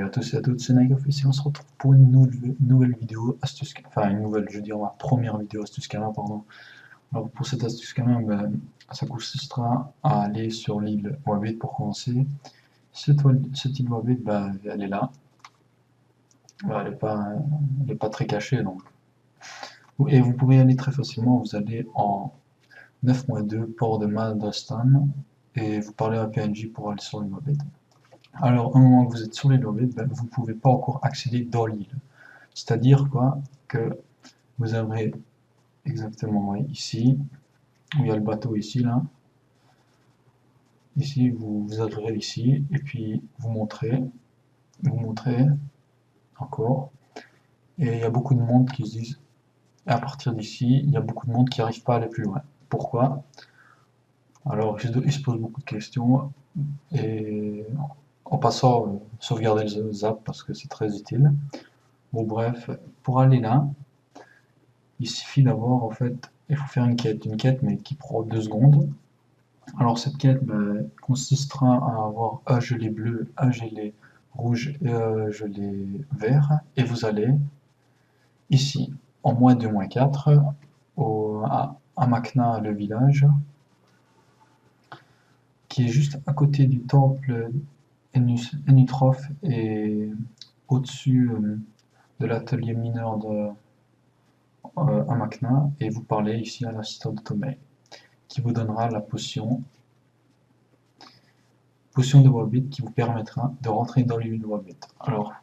Salut à tous et à toutes, c'est Nigel ici, on se retrouve pour une nouvelle vidéo astuce, enfin une nouvelle, je veux dire ma première vidéo astuce Scala, pardon. Alors pour cette astuce Scala, ça consistera à aller sur l'île Wabit pour commencer. Cette île Wabit, elle est là, elle est pas très cachée donc. Et vous pouvez y aller très facilement, vous allez en 9-2 port de Madastan et vous parlez à PNJ pour aller sur l'île Wabit. Alors, au moment que vous êtes sur l'île Wabit, vous ne pouvez pas encore accéder dans l'île. C'est-à-dire quoi que vous avez exactement ici, où il y a le bateau ici, là. Ici, vous arriverez ici, et puis vous montrez encore. Et il y a beaucoup de monde qui se disent, et à partir d'ici, il y a beaucoup de monde qui n'arrive pas à aller plus loin. Pourquoi? Alors, ils se posent beaucoup de questions, et en passant, sauvegarder le zap parce que c'est très utile. Bon, bref, pour aller là, il suffit d'avoir, en fait, il faut faire une quête mais qui prend 2 secondes. Alors cette quête consistera à avoir un gelé bleu, un gelé rouge et un gelé vert, et vous allez ici, en -2, -4, à Makna, le village, qui est juste à côté du temple Enutroph et au-dessus de l'atelier mineur de Amakna, et vous parlez ici à l'assistant de Tomei, qui vous donnera la potion de Wabit qui vous permettra de rentrer dans l'île Wabit. Alors,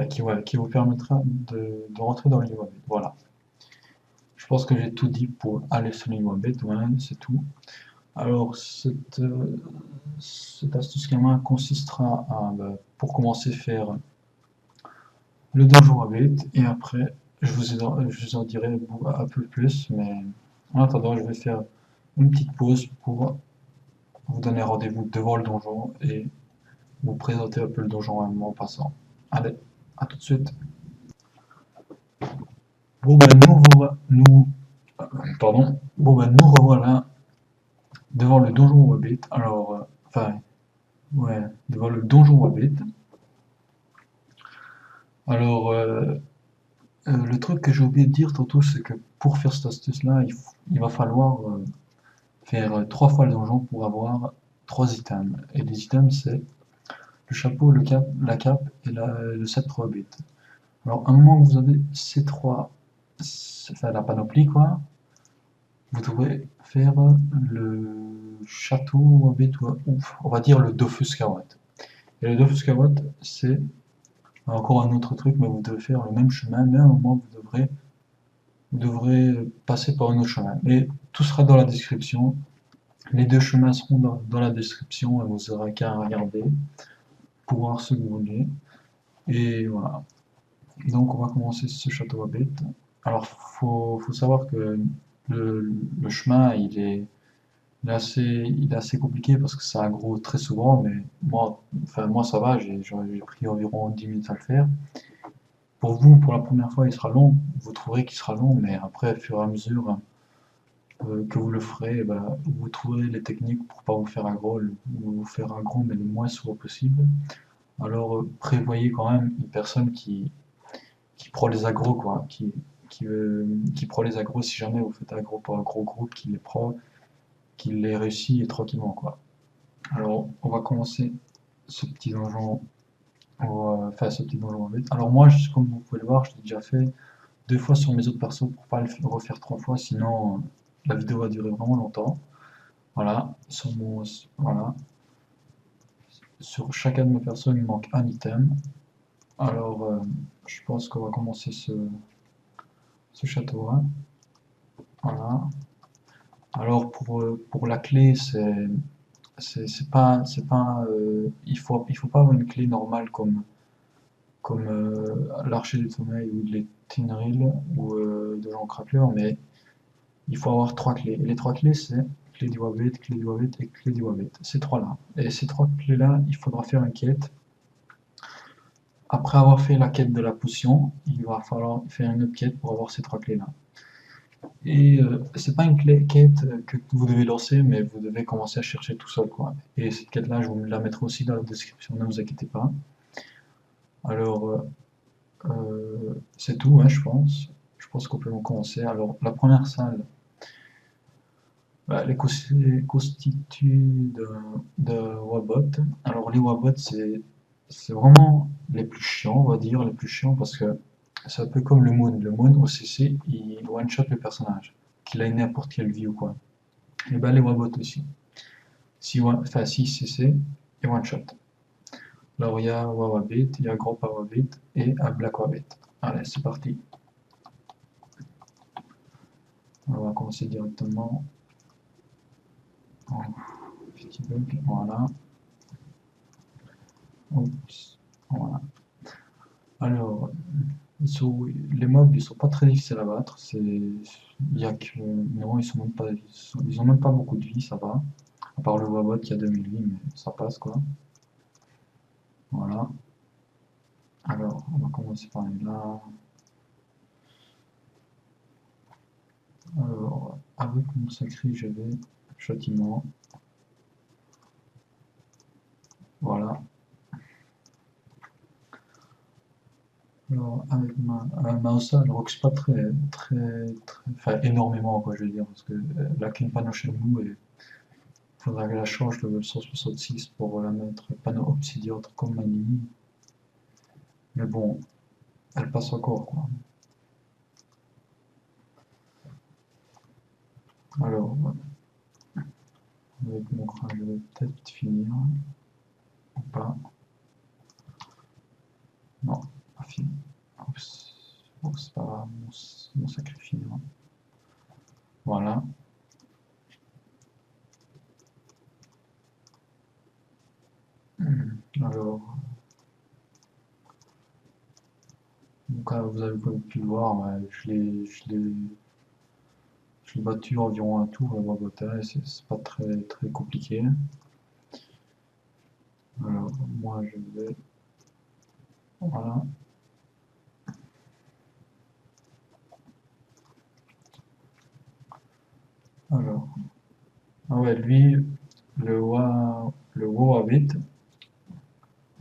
qui vous permettra de rentrer dans l'île Wabit. Voilà. Je pense que j'ai tout dit pour aller sur l'île Wabit, ouais, c'est tout. Alors, cette astuce gamin consistera à, pour commencer, faire le donjon Wabit, et après, je vous en dirai un peu plus, mais en attendant, je vais faire une petite pause pour vous donner rendez-vous devant le donjon et vous présenter un peu le donjon en passant. Allez, à tout de suite. Bon nous revoilà devant le donjon Wabit. Alors, devant le donjon Wabit. Alors, le truc que j'ai oublié de dire tantôt, c'est que pour faire cette astuce-là, il va falloir faire 3 fois le donjon pour avoir 3 items. Et les items, c'est le chapeau, la cape et le sceptre Wabit. Alors, à un moment que vous avez ces trois, enfin la panoplie, quoi, vous devrez faire le château Wabit, on va dire le Dofus Kawat. Et le Dofus Kawat, c'est encore un autre truc, mais vous devez faire le même chemin, mais à un moment, vous devrez passer par un autre chemin. Mais tout sera dans la description. Les deux chemins seront dans la description, et vous n'aurez qu'à regarder pour voir ce que vous voulez. Et voilà. Donc on va commencer ce château Wabit. Alors faut savoir que le chemin il est assez compliqué parce que ça aggro très souvent, mais moi ça va, j'ai pris environ 10 minutes à le faire. Pour vous, pour la première fois, il sera long, vous trouverez qu'il sera long, mais après, au fur et à mesure que vous le ferez, vous trouverez les techniques pour pas vous faire aggro, ou vous faire aggro, mais le moins souvent possible. Alors prévoyez quand même une personne qui prend les agros, quoi, qui prend les agros si jamais vous faites aggro par un gros groupe, qui les prend, qui les réussit tranquillement, quoi. Alors, on va commencer ce petit donjon, ce petit donjon vite. Alors moi, comme vous pouvez le voir, je l'ai déjà fait 2 fois sur mes autres persos pour pas le refaire 3 fois, sinon la vidéo va durer vraiment longtemps. Voilà, voilà. Sur chacun de mes persos, il me manque un item. Alors, je pense qu'on va commencer ce château-là. Voilà. Alors pour la clé, il faut pas avoir une clé normale comme l'archer du sommeil ou les Tinril ou de Jean Crackler, mais il faut avoir 3 clés. Et les 3 clés, c'est clé du Wabit, clé du Wabit et clé du Wabit. Ces 3-là. Et ces 3 clés-là, il faudra faire une quête. Après avoir fait la quête de la potion, il va falloir faire une autre quête pour avoir ces 3 clés-là. Et c'est pas une quête que vous devez lancer, mais vous devez commencer à chercher tout seul, quoi. Et cette quête-là, je vous la mettrai aussi dans la description, ne vous inquiétez pas. Alors, c'est tout, hein, je pense. Je pense qu'on peut en commencer. Alors, la première salle, bah, elle est constituée de Wabot. Alors, les Wabot, c'est vraiment les plus chiants, on va dire, les plus chiants parce que c'est un peu comme le Moon. Le Moon, au CC, il one-shot le personnage, qu'il ait n'importe quelle vie ou quoi. Et ben, les Wabot aussi. Enfin, si CC et one-shot. Alors, il y a Wawabit, il y a Gros Wabit et un Black Wabit. Allez, c'est parti. On va commencer directement. Oh, petit bug, voilà. Oups, voilà. Alors, les mobs, ils sont pas très difficiles à battre. Il y a que, non, ils sont même pas, ils ont même pas beaucoup de vie, ça va. À part le Wabot qui a 2000 vies, mais ça passe quoi. Voilà. Alors, on va commencer par là. Alors, avec mon sacré, je vais châtiment. Voilà. Alors, avec ma Osa, elle roxe pas enfin, énormément, quoi, je veux dire, parce que la King Pano chez nous, il faudra que je la change le 166 pour la mettre panneau obsidiâtre comme Manini. Mais bon, elle passe encore, quoi. Alors, avec mon crâne, je vais peut-être finir. Ou pas. Non, pas fini. Oups. Bon, c'est pas grave, mon sacré finir. Voilà. Alors, donc, vous avez pu le voir, ouais, je l'ai battu environ un tour la Bogota et c'est pas très compliqué. Alors, moi je vais. Voilà. Alors. Ah ouais, lui, le Wawabit,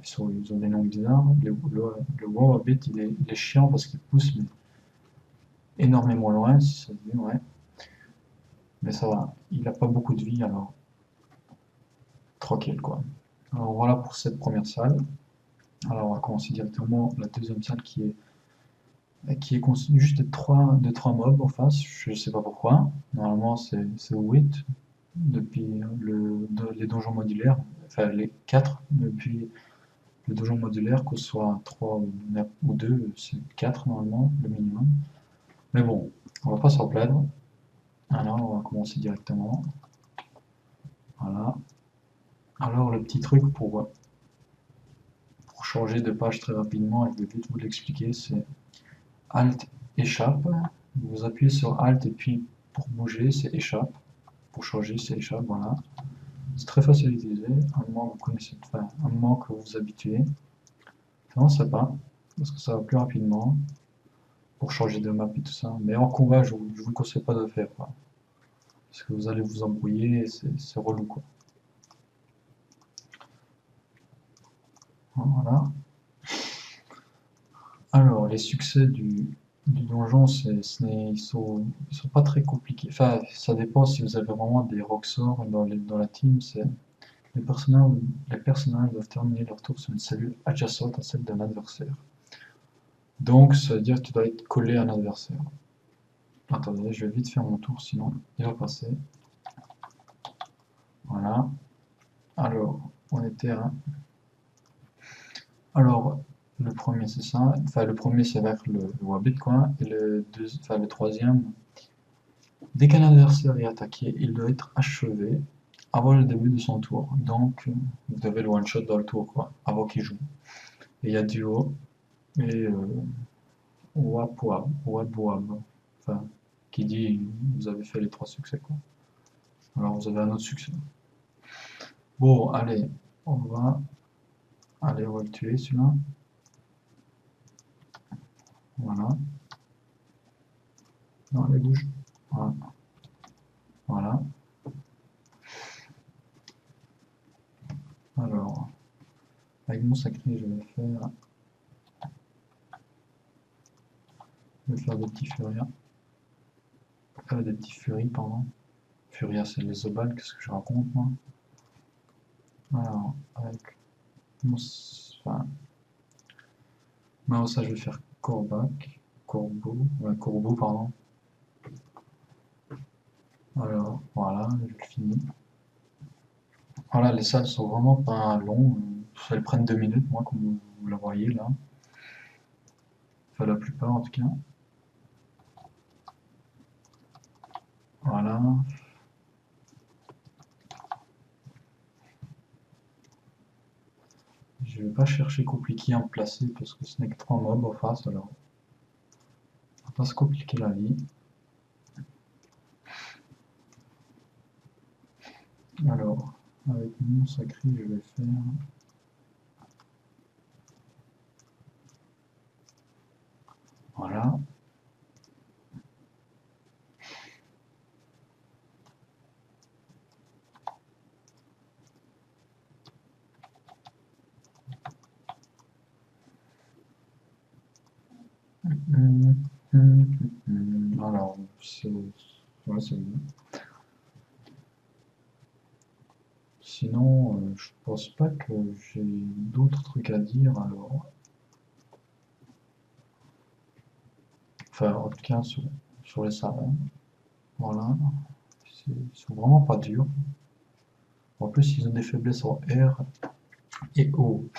ils ont des noms bizarres. Le Wawabit, il est chiant parce qu'il pousse mais énormément loin, si ça se dit, ouais. Mais ça va, il a pas beaucoup de vie, alors tranquille quoi. Alors voilà pour cette première salle. Alors on va commencer directement la deuxième salle qui est constituée juste de trois mobs en face, je sais pas pourquoi. Normalement c'est 8 depuis les donjons modulaires, enfin les 4 depuis le donjon modulaire, que ce soit 3 ou 2, c'est 4 normalement, le minimum. Mais bon, on va pas s'en plaindre. Alors on va commencer directement. Voilà. Alors le petit truc pour changer de page très rapidement, et je vais vite vous l'expliquer, c'est Alt échappe. Vous appuyez sur Alt et puis pour bouger, c'est échappe. Pour changer, c'est échappe, voilà. C'est très facile à utiliser, à un moment que vous connaissez, enfin, à un moment que vous vous habituez. Non, ça pas, parce que ça va plus rapidement pour changer de map et tout ça. Mais en combat, je vous conseille pas de le faire, quoi. Parce que vous allez vous embrouiller et c'est relou, quoi. Voilà. Alors, les succès du donjon, ils sont pas très compliqués. Enfin, ça dépend si vous avez vraiment des roxors dans la team. Les personnages, les personnages doivent terminer leur tour sur une cellule adjacente à celle d'un adversaire. Donc, ça veut dire que tu dois être collé à un adversaire. Attendez, je vais vite faire mon tour, sinon il va passer. Voilà. Alors, on était à... Alors, le premier c'est ça. Enfin, le premier c'est vers le Wabit, quoi. Et le troisième, dès qu'un adversaire est attaqué, il doit être achevé avant le début de son tour. Donc, vous devez le one-shot dans le tour, quoi, avant qu'il joue. Et il y a duo et Wabwab. Enfin, qui dit vous avez fait les trois succès, quoi. Alors, vous avez un autre succès. Bon, allez, on va le tuer, celui-là. Voilà. Non, allez, bouge. Voilà. Voilà. Alors, avec mon sacré, je vais faire Je vais faire des petits Furia. Des petits Furies, pardon. Furia, c'est les obales, qu'est-ce que je raconte, moi? Alors, avec... Enfin, non, ça, je vais faire Corbac. Corbeau. Ouais, Corbeau, pardon. Alors, voilà, je finis. Voilà, les salles sont vraiment pas longues. Elles prennent 2 minutes, moi, comme vous la voyez là. Enfin, la plupart en tout cas. Voilà. Je vais pas chercher compliqué à me placer parce que ce n'est que 3 mobs en face, alors on va pas se compliquer la vie. Alors, avec mon sacré, je vais faire... Voilà. Alors, c'est ouais, c'est bon. Sinon, je pense pas que j'ai d'autres trucs à dire, alors... Enfin, en tout cas, sur les salons. Voilà. Ils sont vraiment pas durs. En plus, ils ont des faiblesses en R et O.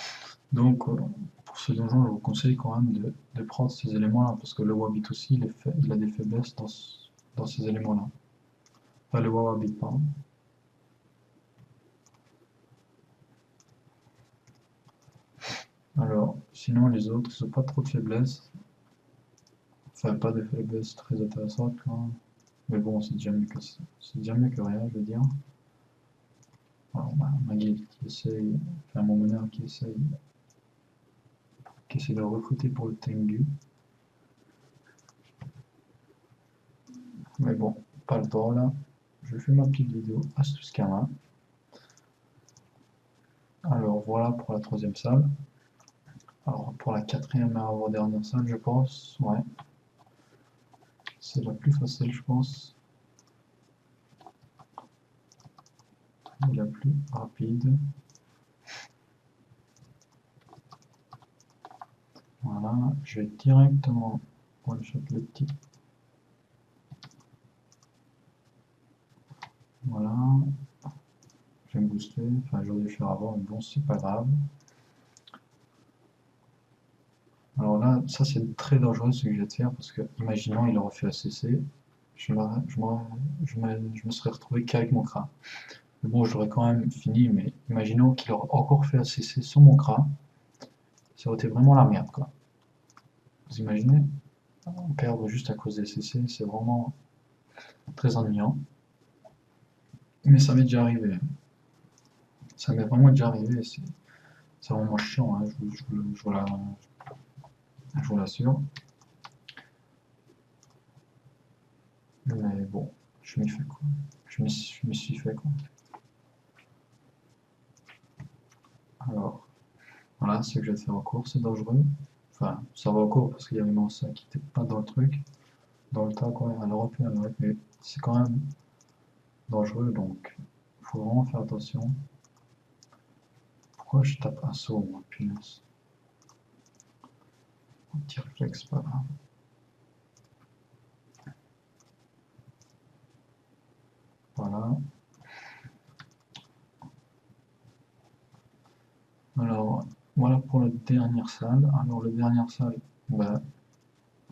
Donc, pour ce donjon, je vous conseille quand même de prendre ces éléments-là, parce que le Wabit aussi, il a des faiblesses dans ces éléments-là. Enfin, le Wabit, pardon. Alors, sinon, les autres, ils n'ont pas trop de faiblesses. Enfin, pas de faiblesses très intéressantes, quoi. Mais bon, c'est déjà mieux que rien, je veux dire. Alors, ma guilde qui essaye, enfin, mon meneur qui essaie de recruter pour le Tengu. Mais bon, pas le temps là. Je fais ma petite vidéo astuce Kama. Alors voilà pour la troisième salle. Alors pour la quatrième et avant-dernière salle, je pense, ouais. C'est la plus facile, je pense. Et la plus rapide. Voilà, je vais directement one-shot le petit. Voilà. Je vais me booster. Enfin, j'aurais dû faire avant, mais bon, c'est pas grave. Alors là, ça c'est très dangereux ce que je vais de faire parce que, imaginons, il aurait fait ACC. Je me serais retrouvé qu'avec mon crâne. Mais bon, je l'aurais quand même fini, mais imaginons qu'il aurait encore fait ACC sur mon crâne. Ça aurait été vraiment la merde, quoi. Vous imaginez? Perdre juste à cause des CC, c'est vraiment très ennuyant. Mais ça m'est déjà arrivé. Ça m'est vraiment déjà arrivé. C'est vraiment chiant, hein, je vous l'assure. Mais bon, je m'y fais quoi. Je m'y suis fait quoi. Alors, voilà, ce que je vais faire en cours, c'est dangereux. Enfin, ça va en cours parce qu'il y avait mon sac qui n'était pas dans le truc, dans le tas, quoi, à l'Europe, mais c'est quand même dangereux, donc il faut vraiment faire attention. Pourquoi je tape un saut, moi, punaise? Un petit réflexe, pas grave. Voilà. Alors, voilà pour la dernière salle. Alors, la dernière salle, bah,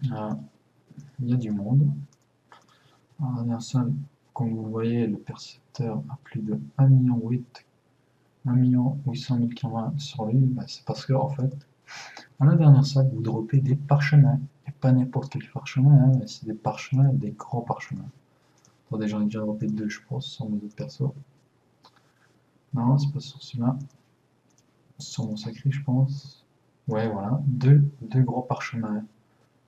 il y a du monde. Alors, la dernière salle, comme vous voyez, le percepteur a plus de 1 800 000 caméras sur lui. Bah, c'est parce que, en fait, dans la dernière salle, vous droppez des parchemins. Et pas n'importe quel parchemin, hein, c'est des parchemins, des grands parchemins. Attendez, j'en ai déjà droppé deux, je pense, sur mes autres persos. Non, c'est pas sur celui-là. Sur mon sacré, je pense. Ouais, voilà. Deux gros parchemins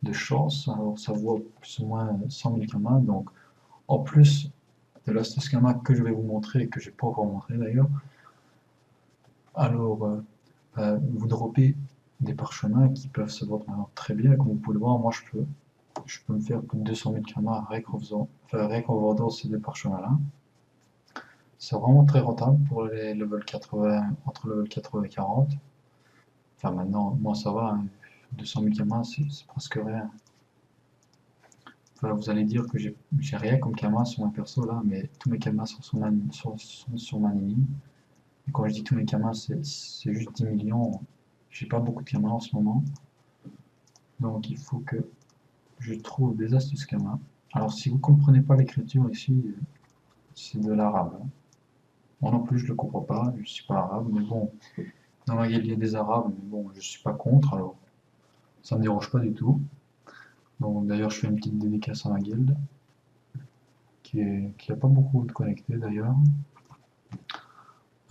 de chance. Alors, ça vaut plus ou moins 100 000 kamas. Donc, en plus de l'astuce kama que je vais vous montrer, et que je n'ai pas encore montré d'ailleurs, alors, vous droppez des parchemins qui peuvent se voir très bien. Comme vous pouvez le voir, moi, je peux je peux me faire plus de 200 000 camas rien qu'en vendant ces deux parchemins-là. C'est vraiment très rentable pour les level 80, entre level 80 et 40. Enfin maintenant, moi ça va, hein. 200 000 camas, c'est presque rien. Enfin, vous allez dire que j'ai rien comme camas sur mon perso là, mais tous mes camas sont sur Manini. Et quand je dis tous mes camas, c'est juste 10 millions. J'ai pas beaucoup de camas en ce moment. Donc il faut que je trouve des astuces camas. Alors si vous comprenez pas l'écriture ici, c'est de l'arabe, hein. Moi non plus je le comprends pas, je suis pas arabe, mais bon, dans ma guilde il y a des arabes, mais bon, je suis pas contre, alors ça me dérange pas du tout. Donc d'ailleurs je fais une petite dédicace à ma guilde, qui a pas beaucoup de connectés d'ailleurs.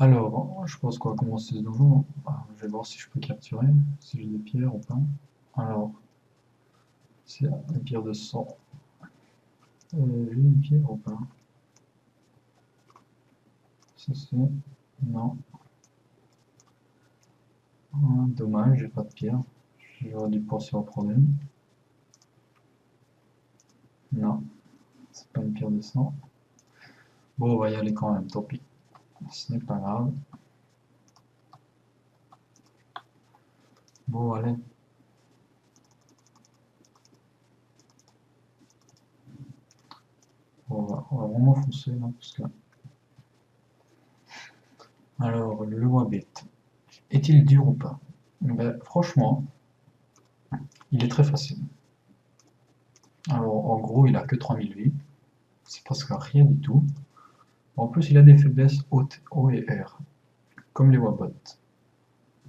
Alors, je pense qu'on va commencer ce donjon. Ah, je vais voir si je peux capturer, si j'ai des pierres ou pas. Alors, c'est une pierre de sang. J'ai une pierre ou pas? Ça c'est... Non. Ah, dommage, j'ai pas de pierre. J'aurais dû penser au problème. Non, c'est pas une pierre de sang. Bon, on va y aller quand même, tant pis. Ce n'est pas grave. Bon, allez. On va vraiment foncer là, parce que... Alors, le Wabit. Est-il dur ou pas? Ben, franchement, il est très facile. Alors, en gros, il a que 3000 vies. C'est presque rien du tout. En plus, il a des faiblesses hautes, O et R, comme les Wabot.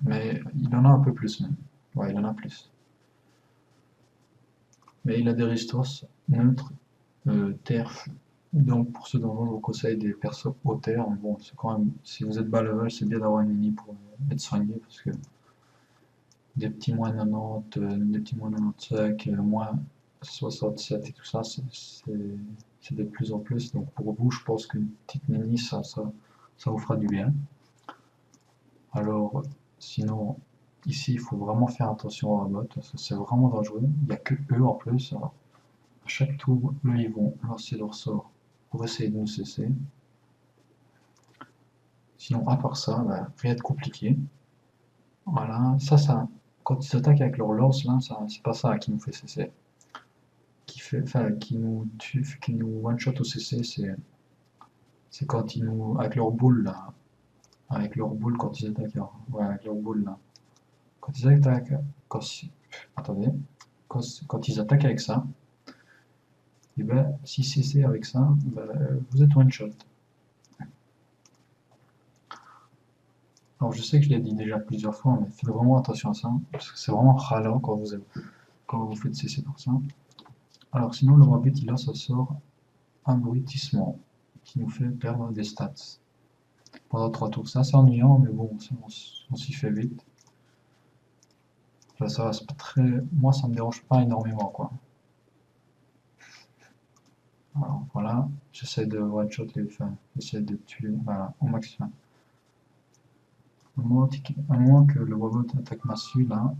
Mais il en a un peu plus même. Ouais, il en a plus. Mais il a des restos neutres, terre. Donc pour ce donjon, je vous conseille des persos haut terre. Bon, c'est quand même, si vous êtes bas level, c'est bien d'avoir une mini pour être soigné parce que des petits moins 90, des petits moins 95, moins 67 et tout ça, c'est de plus en plus. Donc pour vous, je pense qu'une petite mini, ça vous fera du bien. Alors, sinon, ici, il faut vraiment faire attention aux robots parce que c'est vraiment dangereux. Il n'y a que eux en plus. Alors, à chaque tour, eux, ils vont lancer leur sort pour essayer de nous cesser. Sinon, à part ça, bah, rien de compliqué. Voilà, quand ils attaquent avec leur lance, là, c'est pas ça qui nous fait cesser. Qui nous tue, qui nous one-shot au CC, c'est quand ils nous, avec leur boule, là, avec leur boule quand ils attaquent, ouais, avec leur boule, là. Quand ils attaquent, attendez, quand ils attaquent avec ça, et ben, si CC avec ça, ben, vous êtes one-shot. Alors je sais que je l'ai dit déjà plusieurs fois, mais faites vraiment attention à ça, parce que c'est vraiment ralent quand vous faites cesser pour ça. Alors sinon, le Rabbit, il a ce sort abrutissement, qui nous fait perdre des stats pendant 3 tours. C'est assez ennuyant, mais bon, on s'y fait vite. Enfin, ça, c'est pas très... Moi, ça me dérange pas énormément, quoi. Alors, voilà, j'essaie de one-shot j'essaie de tuer, voilà, au maximum. À moins que le robot attaque massue, là,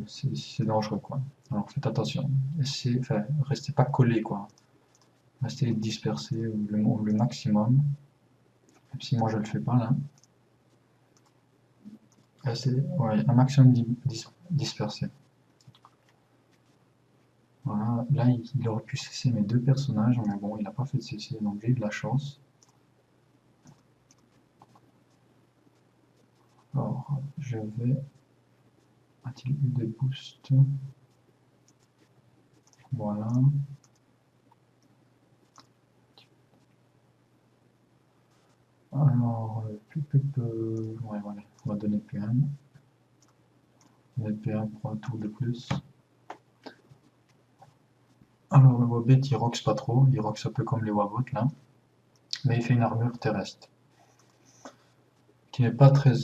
c'est dangereux, quoi. Alors faites attention. Enfin, restez pas collés, quoi. Restez dispersés le maximum. Même si moi je le fais pas, là. Restez, ouais, un maximum dispersé. Voilà, là il aurait pu cesser mes deux personnages, mais bon, il n'a pas fait de cesser, donc j'ai eu de la chance. Alors, je vais... A-t-il eu des boosts? Voilà. Alors, ouais, voilà, on va donner P1. Donner P1 pour un tour de plus. Alors, le Wabet, il roxe pas trop, il roxe un peu comme les Wabot là, mais il fait une armure terrestre, qui n'est pas très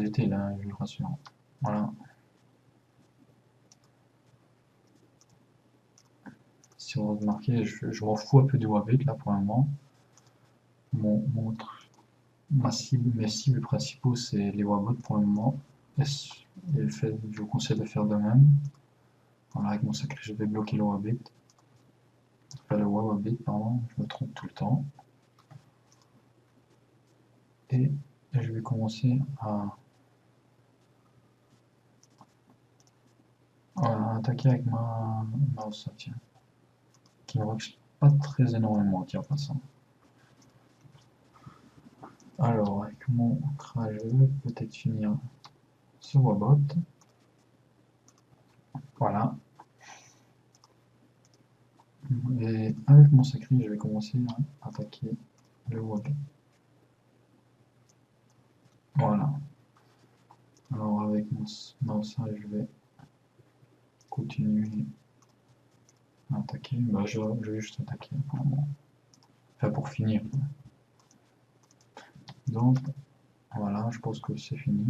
utile, hein, je vous rassure. Voilà. Si vous remarquez, je m'en fous un peu du Wabet là pour le moment. Mes cibles principaux, c'est les Wabot pour le moment. Je vous conseille de faire de même. Voilà, avec mon sacré, je vais bloquer le Wabit. Enfin, le Wabit, pardon, je me trompe tout le temps. Et je vais commencer à attaquer avec ma mouse, tiens. Qui ne rush pas très énormément, tiens, passant. Alors, avec mon crash, je vais peut-être finir ce Wabot. Voilà. Et avec mon sacré, je vais commencer à attaquer le Wabot. Voilà. Alors avec mon mouse, je vais continuer à attaquer. Bah, je vais juste attaquer pour le moment. Enfin, pour finir. Donc, voilà, je pense que c'est fini.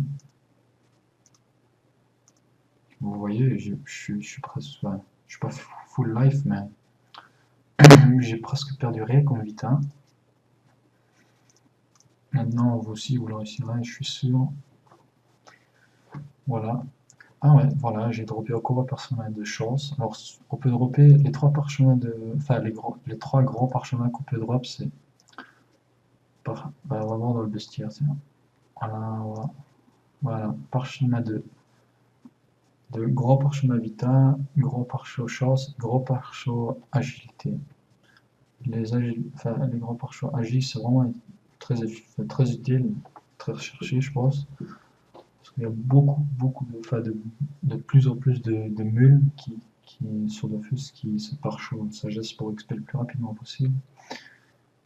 Vous voyez, je suis presque... Enfin, je suis pas full life, mais j'ai presque perdu rien comme vita. Maintenant, vous aussi, vous le réussirez, je suis sûr. Voilà. Ah ouais, voilà, j'ai droppé encore un parchemin de chance. Alors, on peut dropper les trois parchemins de... Enfin, les trois grands parchemins qu'on peut drop, c'est... Bah, on va voir dans le bestiaire, tiens. Voilà, voilà. Parchemin de gros parchemin vita, gros parchemin chance, gros parchemin agilité. Les gros parchemins agile, c'est vraiment très utile, très recherché, je pense. Parce qu'il y a beaucoup de plus en plus de mules sur Dofus qui se parchent sagesse pour XP le plus rapidement possible.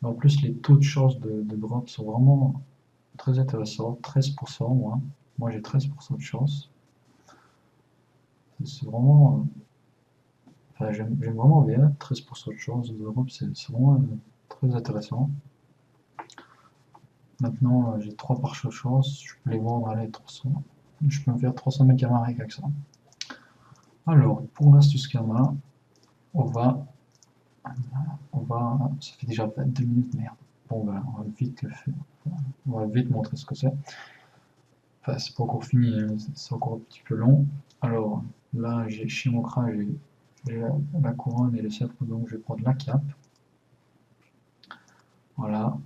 Et en plus, les taux de chance de drop sont vraiment très intéressants. 13%, moi j'ai 13% de chance. C'est vraiment. Enfin, j'aime vraiment bien. 13% de chance de drop, c'est vraiment très intéressant. Maintenant, j'ai 3 par chance. Je peux les vendre à l'aide 300. Je peux me faire 300 000 camarades avec ça. Alors, pour l'astuce Kama, on va. Ça fait déjà 22 minutes, merde. Bon, ben, on va vite le faire. On va vite montrer ce que c'est. Enfin, c'est pas encore fini, hein, c'est encore un petit peu long. Alors, là, chez mon crash, j'ai la couronne et le sceptre, donc je vais prendre la cape. Voilà.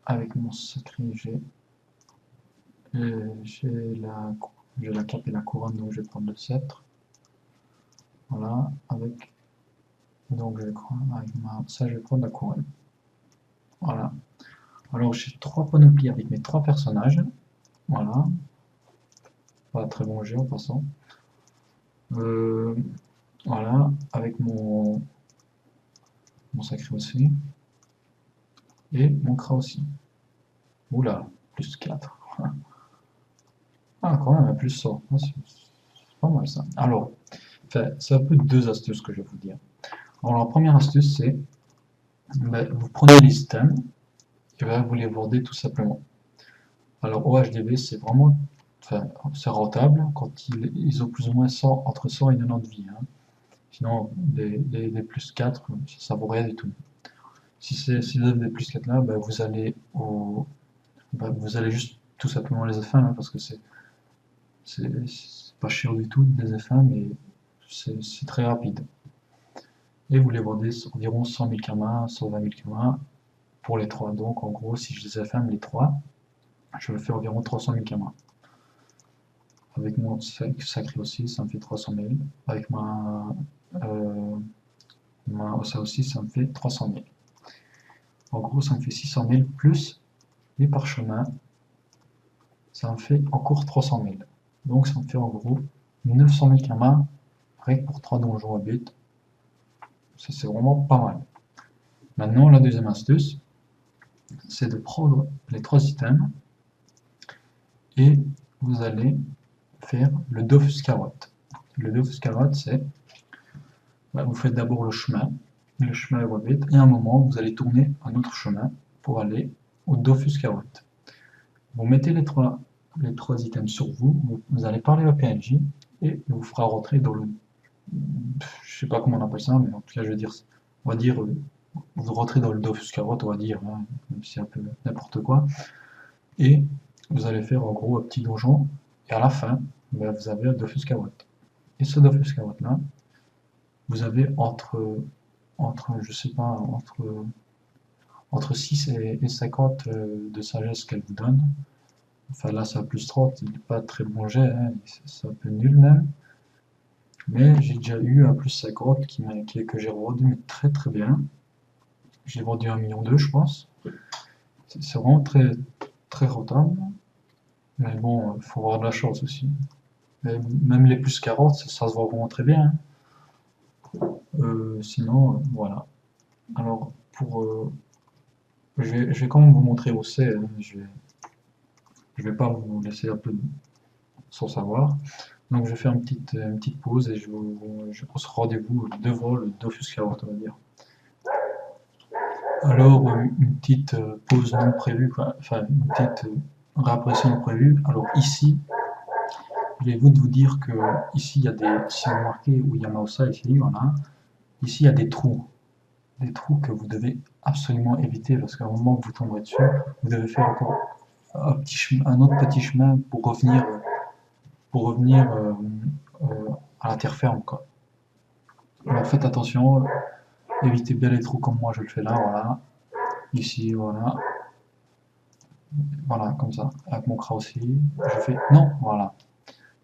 Avec mon sacré, j'ai la cape et la couronne, donc je vais prendre le sceptre. Voilà. Donc je vais prendre ça, je vais prendre la couronne. Voilà. Alors, j'ai 3 panoplies avec mes 3 personnages. Voilà. Pas très bon jeu en passant. Voilà. Avec mon sacré aussi. Et mon cra aussi. Oula, plus 4. Ah, quand même, plus 100. Ah, c'est pas mal ça. Alors, c'est un peu deux astuces que je vais vous dire. Alors, la première astuce, c'est vous prenez les items et vous les vendez tout simplement. Alors, OHDV, c'est vraiment c'est rentable quand ils ont plus ou moins 100, entre 100 et 90 vies. Hein. Sinon, des plus 4, ça vaut rien du tout. Si vous avez des plus 4 là, vous allez vous allez juste tout simplement les F1 hein, parce que c'est pas cher du tout des F1 mais c'est très rapide. Et vous les vendez environ 100 000 kamas, 120 000 kamas pour les 3. Donc en gros, si je les F1 les 3, je me fais environ 300 000 kamas. Avec mon sacré aussi, ça me fait 300 000. Avec ma ça aussi, ça me fait 300 000. En gros, ça me fait 600 000 plus les parchemins, ça me fait encore 300 000. Donc ça me fait en gros 900 000 kamas rien que pour 3 donjons à but. Ça c'est vraiment pas mal. Maintenant, la deuxième astuce, c'est de prendre les 3 items et vous allez faire le Dofus carotte. Le Dofus carotte, c'est vous faites d'abord le chemin est Wabit, et à un moment, vous allez tourner un autre chemin pour aller au Dofus carotte. Vous mettez les trois items sur vous, vous allez parler au PNJ et il vous fera rentrer dans le. Je sais pas comment on appelle ça, mais en tout cas, on va dire, vous rentrez dans le Dofus carotte, on va dire, hein, même si c'est un peu n'importe quoi, et vous allez faire en gros un petit donjon, et à la fin, vous avez un Dofus carotte. et ce Dofus Carotte là, vous avez je sais pas, entre 6 et 50 de sagesse qu'elle vous donne. Enfin là, ça a plus 30, c'est pas très bon jet, hein, c'est un peu nul même. Mais j'ai déjà eu un plus 50 que j'ai revendu mais très très bien. J'ai vendu 1,2 million, je pense. C'est vraiment très, très rentable. Mais bon, il faut avoir de la chance aussi. Mais même les plus 40, ça se vend vraiment très bien, hein. Sinon, voilà. Alors, je vais quand même vous montrer où c'est, hein. Je vais pas vous laisser un peu sans savoir. Donc, je vais faire une petite pause et on se rendez-vous devant le Dofus Carotte, on va dire. Alors, une petite pause non prévue, quoi. Enfin, une petite réapparition non prévue. Alors, ici, je vais vous dire que ici, il y a si vous remarquez où il y en a ça ici, voilà. Ici, il y a des trous. Des trous que vous devez absolument éviter parce qu'à un moment que vous tomberez dessus, vous devez faire encore un autre petit chemin pour revenir à la terre ferme, quoi. Alors faites attention, évitez bien les trous comme moi je le fais là, voilà. Ici, voilà. Voilà, comme ça. Avec mon cra aussi. Je fais. Non, voilà.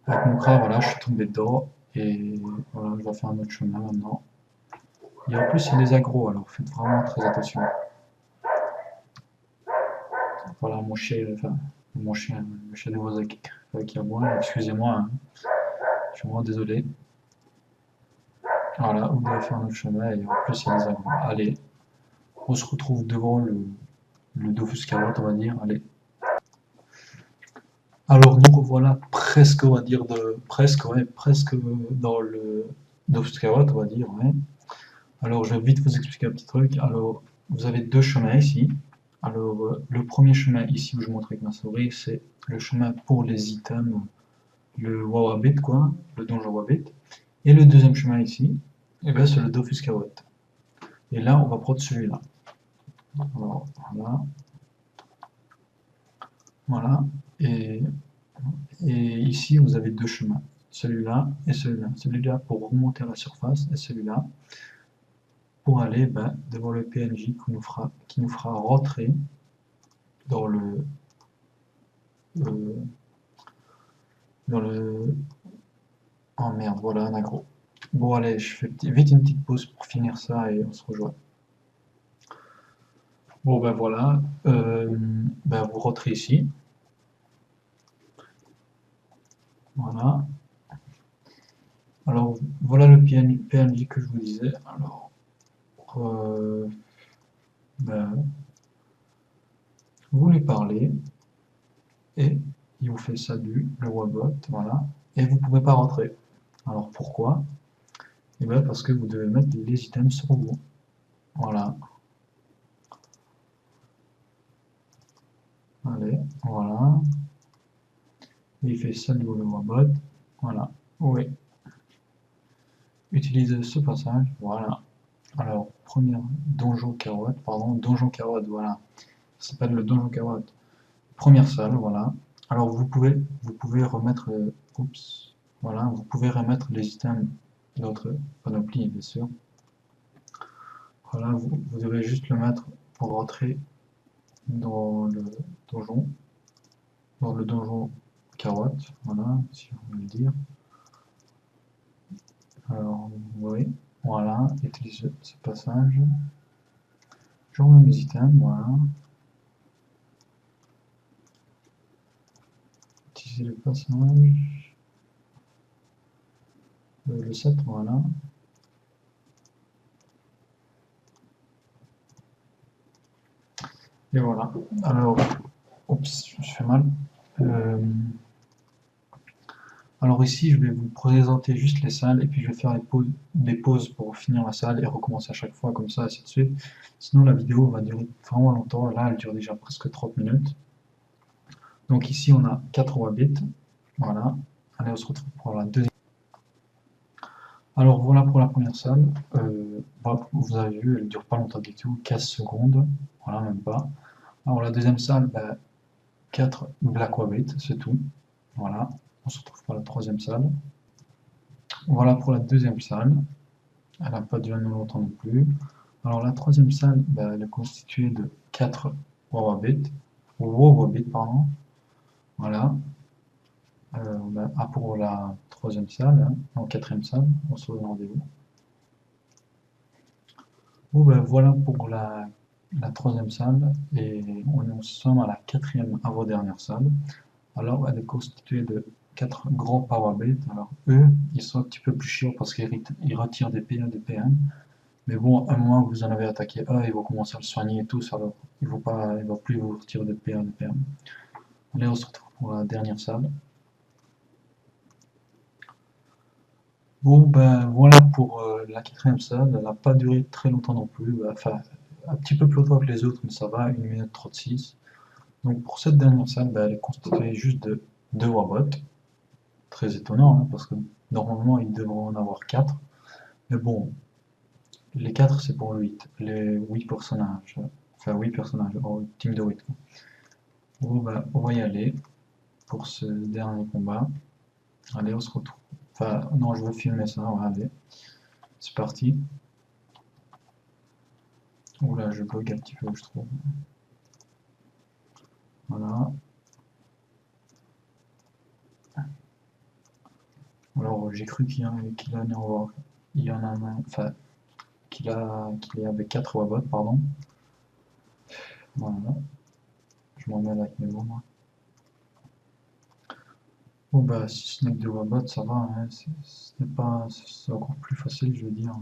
Avec mon cra, voilà, je suis tombé dedans. Et voilà, je dois faire un autre chemin maintenant. Et en plus, il y a des agros, alors faites vraiment très attention. Voilà, mon chien, enfin, le chien des voisins qui aboie, excusez-moi, hein. Je suis vraiment désolé. Voilà, vous devez faire un autre chemin et en plus, il y a des agros. Allez, on se retrouve devant le Dofus Carotte, on va dire. Allez. Alors nous revoilà presque, on va dire, presque dans le Dofus Carotte, on va dire, ouais. Alors je vais vite vous expliquer un petit truc. Alors vous avez deux chemins ici. Alors le premier chemin ici où je montre avec ma souris, c'est le chemin pour les items, le Wawabit quoi, le donjon Wawabit. Et le deuxième chemin ici, et ben, c'est le Dofus Carotte. Et là on va prendre celui-là. Alors voilà. Voilà. Et ici, vous avez deux chemins, celui-là et celui-là. Celui-là pour remonter à la surface et celui-là pour aller devant le PNJ qui nous fera rentrer dans euh, dans le... Oh merde, voilà un aggro. Bon allez, je fais vite une petite pause pour finir ça et on se rejoint. Bon ben voilà, vous rentrez ici. Voilà. Alors voilà le PNJ que je vous disais. Alors vous lui parlez et il vous fait salut, le robot, voilà, et vous ne pouvez pas rentrer. Alors pourquoi? Et bien parce que vous devez mettre les items sur vous. Voilà. Allez, voilà. Et il fait salut le robot. Voilà. Oui. Utilisez ce passage. Voilà. Alors, premier donjon carotte, pardon, donjon carotte, voilà. Ça s'appelle le donjon carotte. Première salle, voilà. Alors vous pouvez remettre, oups, voilà, vous pouvez remettre les items de votre panoplie, bien sûr. Voilà, vous devez juste le mettre pour rentrer dans le donjon, carotte, voilà, si on veut le dire. Alors, oui, voilà, utilisez ce passage. Je remets mes items, voilà. Utiliser le passage. Le 7, voilà. Et voilà. Alors, oups, je me fais mal. Alors ici, je vais vous présenter juste les salles et puis je vais faire des pauses pour finir la salle et recommencer à chaque fois comme ça, ainsi de suite. Sinon, la vidéo va durer vraiment longtemps. Là, elle dure déjà presque 30 minutes. Donc ici, on a 4 Wabits. Voilà. Allez, on se retrouve pour la deuxième. Alors voilà pour la première salle. Vous avez vu, elle ne dure pas longtemps du tout, 15 secondes. Voilà, même pas. Alors la deuxième salle, 4 Black Wabits, c'est tout. Voilà. On se retrouve pour la troisième salle. Voilà pour la deuxième salle. Elle n'a pas duré longtemps non plus. Alors la troisième salle, bah, elle est constituée de 4 wawabits, pardon. Voilà. Pour la troisième salle, hein, en quatrième salle, on se donne rendez-vous. Bon, ben, voilà pour la troisième salle, et on sommes à la quatrième avant-dernière salle. Alors, elle est constituée de 4 grands powerbits. Alors, eux, ils sont un petit peu plus chiants parce qu'ils retirent des PA, des PM. Mais bon, à moins que vous en avez attaqué un, ils vont commencer à le soigner et tout, ça va. Il ne va plus vous retirer de PA, de PM. Allez, on se retrouve pour la dernière salle. Bon, ben voilà pour la quatrième salle. Elle n'a pas duré très longtemps non plus. Enfin, un petit peu plus longtemps que les autres, mais ça va, 1 minute 36. Donc pour cette dernière salle, ben, elle est constituée juste de 2 robots. Très étonnant, hein, parce que normalement il devrait en avoir 4. Mais bon, les 4 c'est pour 8. Les 8 personnages. Enfin 8 personnages, oh, team de 8. Bon, ben, on va y aller pour ce dernier combat. Allez, on se retrouve. Enfin, non, je veux filmer ça, on va aller. C'est parti. Oula, je bug un petit peu, je trouve. Voilà. Alors, j'ai cru qu'il en avoir. Il y en a un. Enfin, qu'il y avait 4 wabots, pardon. Voilà. Je m'en mets avec mes mots, moi. Bon, bah, si ce n'est que 2 wabots, ça va, hein. Ce n'est pas. C'est encore plus facile, je veux dire.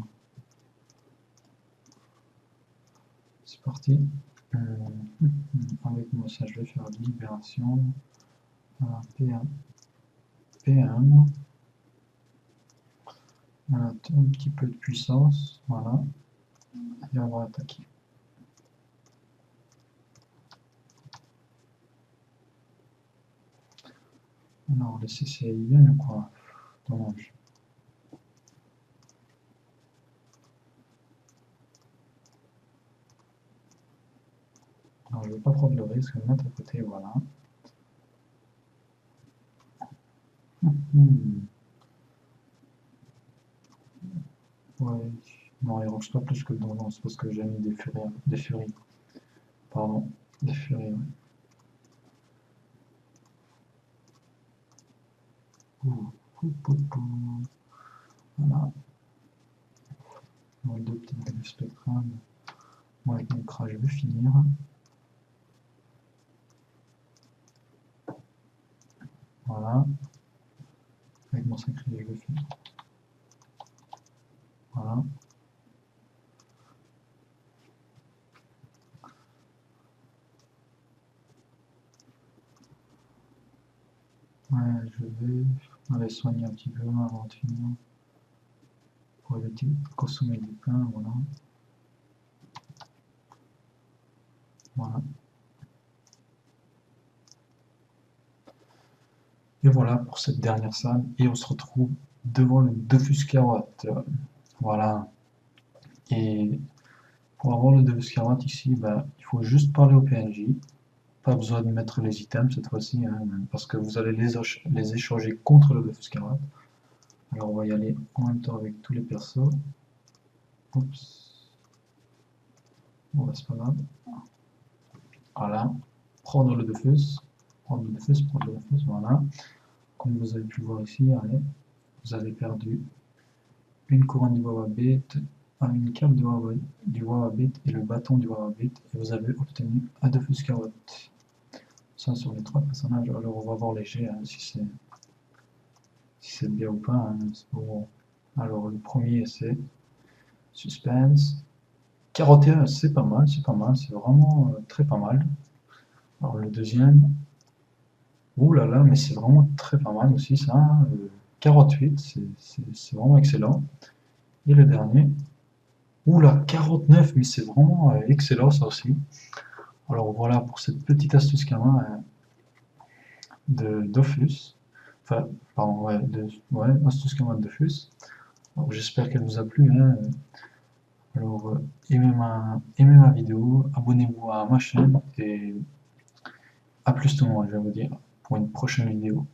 C'est parti. Avec moi, ça, je vais faire libération. Voilà, PM. PM. Voilà, un petit peu de puissance. Voilà. Et on va attaquer. Alors, les CCI viennent ou quoi? Dommage. Alors, je ne vais pas prendre le risque de mettre à côté, voilà. Ouais. Non, il range pas plus que le donjon, c'est parce que j'ai mis des furies. Pardon, des furies, ouais. Voilà. Donc, 2 petites griffes spectrales. Moi, avec mon crash, je vais finir. Voilà. Avec mon sacré, je vais finir. Voilà. Ouais, je vais aller soigner un petit peu avant de finir. Pour éviter de consommer du pain, voilà. Voilà. Et voilà pour cette dernière salle. Et on se retrouve devant le Dofus Carotte. Voilà. Et pour avoir le Dofus Carotte ici, bah, il faut juste parler au PNJ. Pas besoin de mettre les items cette fois-ci, hein, parce que vous allez les échanger contre le Dofus Carotte. Alors on va y aller en même temps avec tous les persos. Oups. Bon, bah, c'est pas grave. Voilà. Prendre le Dofus. Prendre le Dofus, prendre le Dofus, voilà. Comme vous avez pu le voir ici, allez, vous avez perdu une couronne du Wawabit, une cape du Wawabit et le bâton du Wawabit, et vous avez obtenu un Dofus Carotte. Ça sur les 3 personnages. Alors on va voir les jets, hein, si c'est bien ou pas. Hein, bon. Alors le premier c'est Suspense. 41, c'est pas mal, c'est vraiment très pas mal. Alors le deuxième, ouh là là, mais c'est vraiment très pas mal aussi ça. 48, c'est vraiment excellent. Et le dernier, oula, 49, mais c'est vraiment excellent ça aussi. Alors voilà pour cette petite astuce camin de Dofus. Enfin, pardon, ouais, astuce camin de Dofus. J'espère qu'elle vous a plu, hein. Alors aimez ma vidéo, abonnez-vous à ma chaîne et à plus tout le monde, je vais vous dire, pour une prochaine vidéo.